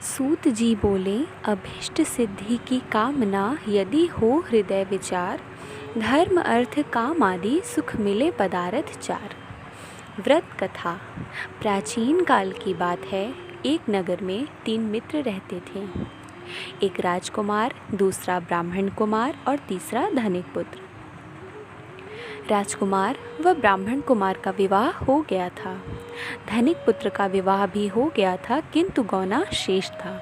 सूत जी बोले, अभीष्ट सिद्धि की कामना यदि हो हृदय विचार, धर्म अर्थ काम आदि सुख मिले पदार्थ चार। व्रत कथा। प्राचीन काल की बात है। एक नगर में 3 मित्र रहते थे। एक राजकुमार, दूसरा ब्राह्मण कुमार और तीसरा धनिक पुत्र। राजकुमार व ब्राह्मण कुमार का विवाह हो गया था। धनिक पुत्र का विवाह भी हो गया था, किंतु गौना शेष था।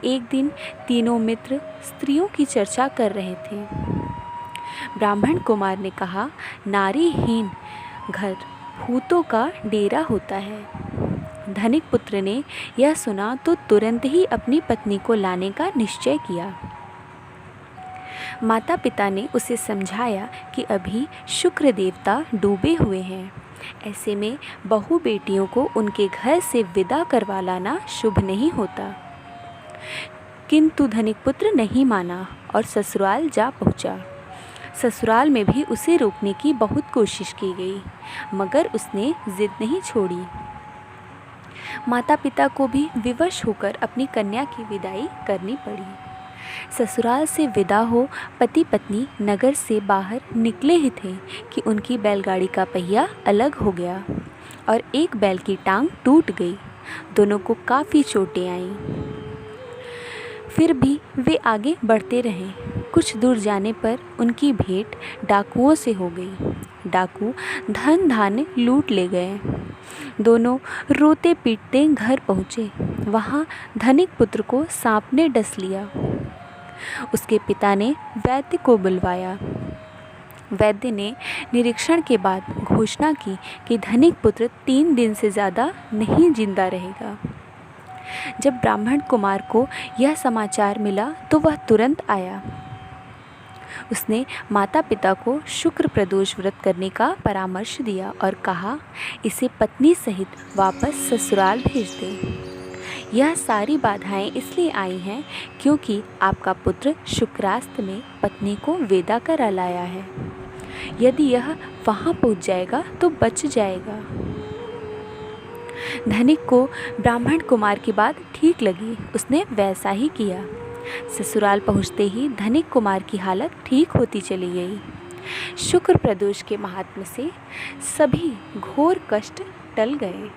एक दिन तीनों मित्र स्त्रियों की चर्चा कर रहे थे। ब्राह्मण कुमार ने कहा, नारीहीन घर भूतों का डेरा होता है। धनिक पुत्र ने यह सुना तो तुरंत ही अपनी पत्नी को लाने का निश्चय किया। माता पिता ने उसे समझाया कि अभी शुक्र देवता डूबे हुए हैं, ऐसे में बहू बेटियों को उनके घर से विदा करवा लाना शुभ नहीं होता। किंतु धनिक पुत्र नहीं माना और ससुराल जा पहुंचा। ससुराल में भी उसे रोकने की बहुत कोशिश की गई, मगर उसने जिद नहीं छोड़ी। माता पिता को भी विवश होकर अपनी कन्या की विदाई करनी पड़ी। ससुराल से विदा हो पति पत्नी नगर से बाहर निकले ही थे कि उनकी बैलगाड़ी का पहिया अलग हो गया और एक बैल की टांग टूट गई। दोनों को काफ़ी चोटें आईं। फिर भी वे आगे बढ़ते रहे। कुछ दूर जाने पर उनकी भेंट डाकुओं से हो गई। डाकू धन धान्य लूट ले गए। दोनों रोते पीटते घर पहुँचे। वहाँ धनिक पुत्र को सांप ने डस लिया। उसके पिता ने वैद्य को बुलवाया। वैद्य ने निरीक्षण के बाद घोषणा की कि धनिक पुत्र 3 दिन से ज़्यादा नहीं जिंदा रहेगा। जब ब्राह्मण कुमार को यह समाचार मिला तो वह तुरंत आया। उसने माता पिता को शुक्र प्रदोष व्रत करने का परामर्श दिया और कहा, इसे पत्नी सहित वापस ससुराल भेज दें। यह सारी बाधाएं इसलिए आई हैं क्योंकि आपका पुत्र शुक्रास्त में पत्नी को वेदा करा लाया है। यदि यह वहाँ पहुँच जाएगा तो बच जाएगा। धनिक को ब्राह्मण कुमार की बात ठीक लगी। उसने वैसा ही किया। ससुराल पहुँचते ही धनिक कुमार की हालत ठीक होती चली गई। शुक्र प्रदोष के महात्म्य से सभी घोर कष्ट टल गए।